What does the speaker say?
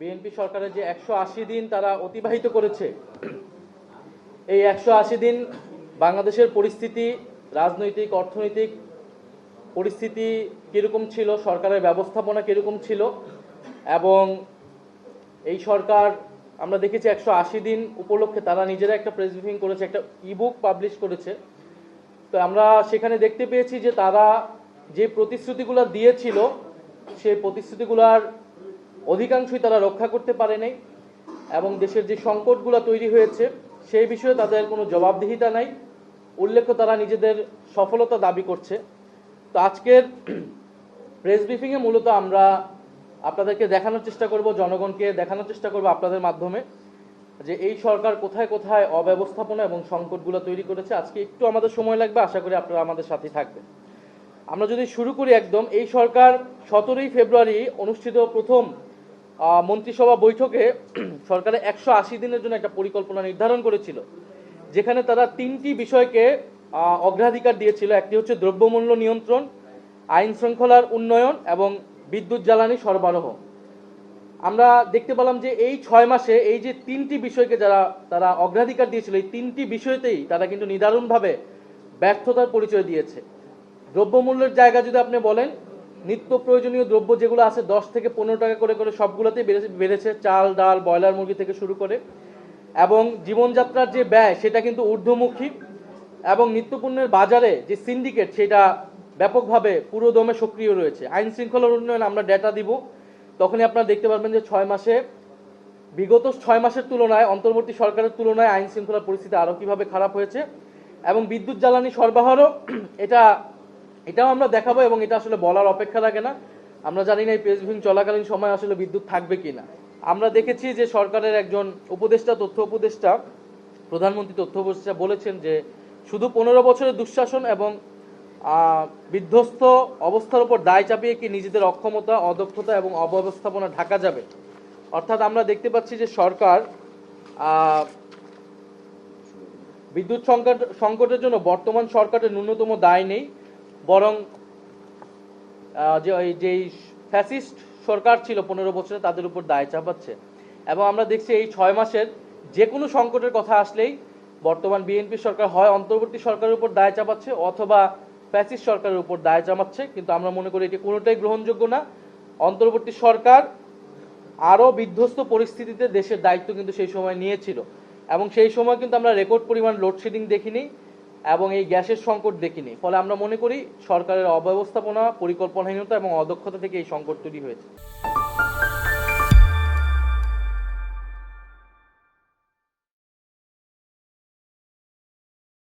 BNP সরকারের যে 180 দিন তারা অতিবাহিত করেছে, এই 180 দিন বাংলাদেশের পরিস্থিতি, রাজনৈতিক অর্থনৈতিক পরিস্থিতি কীরকম ছিল, সরকারের ব্যবস্থাপনা কীরকম ছিল, এবং এই সরকার আমরা দেখেছি 180 দিন উপলক্ষে তারা নিজেরা একটা প্রেস ব্রিফিং করেছে, একটা ইবুক পাবলিশ করেছে। তো আমরা সেখানে দেখতে পেয়েছি যে তারা যে প্রতিশ্রুতিগুলো দিয়েছিল সেই প্রতিশ্রুতিগুলোর অধিকাংশই তারা রক্ষা করতে পারে নাই, এবং দেশের যে সংকটগুলো তৈরি হয়েছে সেই বিষয়ে তাদের কোনো জবাবদিহিতা নাই। উল্লেখ্য তারা নিজেদের সফলতা দাবি করছে। তো আজকের প্রেস ব্রিফিংয়ে মূলত আমরা আপনাদেরকে দেখানোর চেষ্টা করব, জনগণকে দেখানোর চেষ্টা করব আপনাদের মাধ্যমে, যে এই সরকার কোথায় কোথায় অব্যবস্থাপনা এবং সংকটগুলো তৈরি করেছে। আজকে একটু আমাদের সময় লাগবে, আশা করি আপনারা আমাদের সাথে থাকবেন। আমরা যদি শুরু করি একদম, এই সরকার 17ই ফেব্রুয়ারি অনুষ্ঠিত প্রথম মন্ত্রিসভা বৈঠকে সরকারের 180 দিনের জন্য একটা পরিকল্পনা নির্ধারণ করেছিল, যেখানে তারা 3টি বিষয়কে অগ্রাধিকার দিয়েছিল। একটি হচ্ছে দ্রব্যমূল্য নিয়ন্ত্রণ, আইন শৃঙ্খলার উন্নয়ন এবং বিদ্যুৎ জ্বালানি সরবরাহ। আমরা দেখতে পেলাম যে এই 6 মাসে এই যে 3টি বিষয়কে তারা অগ্রাধিকার দিয়েছিল, এই 3টি বিষয়তেই তারা কিন্তু নিদারুণভাবে ব্যর্থতার পরিচয় দিয়েছে। দ্রব্যমূল্যের জায়গা যদি আপনি বলেন, নিত্য প্রয়োজনীয় দ্রব্য যেগুলো আছে 10 থেকে 15 টাকা করে করে সবগুলোতেই বেড়েছে, চাল ডাল ব্রয়লার মুরগি থেকে শুরু করে, এবং জীবনযাত্রার যে ব্যয় সেটা কিন্তু ঊর্ধ্বমুখী, এবং নিত্যপণ্যের বাজারে যে সিন্ডিকেট সেটা ব্যাপকভাবে পুরোদমে সক্রিয় রয়েছে। আইন শৃঙ্খলার উন্নয়ন আমরা ডেটা দিব, তখনই আপনারা দেখতে পারবেন যে 6 মাসে বিগত 6 মাসের তুলনায়, অন্তর্বর্তী সরকারের তুলনায় আইন শৃঙ্খলার পরিস্থিতি আরও কীভাবে খারাপ হয়েছে। এবং বিদ্যুৎ জ্বালানি সরবরাহ এটাও আমরা দেখাবো, এবং এটা আসলে বলার অপেক্ষা রাখে না। আমরা জানি না এই প্রেস ব্রিফিং চলাকালীন সময় আসলে বিদ্যুৎ থাকবে কিনা। আমরা দেখেছি যে সরকারের একজন উপদেষ্টা, তথ্য উপদেষ্টা, প্রধানমন্ত্রী তথ্য উপদেষ্টা বলেছেন যে শুধু 15 বছরের দুঃশাসন এবং বিধ্বস্ত অবস্থার উপর দায় চাপিয়ে কি নিজেদের অক্ষমতা, অদক্ষতা এবং অব্যবস্থাপনা ঢাকা যাবে। অর্থাৎ আমরা দেখতে পাচ্ছি যে সরকার বিদ্যুৎ সংকটের জন্য বর্তমান সরকারের ন্যূনতম দায় নেই, বরং যেই ফ্যাসিস্ট সরকার ছিল 15 বছরে তাদের উপর দায় চাপাচ্ছে। এবং আমরা দেখছি এই 6 মাসের যে কোনো সংকটের কথা আসলেই বর্তমান বিএনপি সরকার হয় অন্তর্বর্তী সরকারের উপর দায় চাপাচ্ছে অথবা ফ্যাসিস্ট সরকারের উপর দায় চাপাচ্ছে, কিন্তু আমরা মনে করি এটি কোনোটাই গ্রহণযোগ্য না। অন্তর্বর্তী সরকার আরও বিধ্বস্ত পরিস্থিতিতে দেশের দায়িত্ব কিন্তু সেই সময় নিয়েছিল, এবং সেই সময় কিন্তু আমরা রেকর্ড পরিমাণ লোডশেডিং দেখিনি এবং এই গ্যাসের সংকট দেখিনি। ফলে আমরা মনে করি সরকারের অব্যবস্থাপনা, পরিকল্পনাহীনতা এবং অদক্ষতা থেকে এই সংকট তৈরি হয়েছে।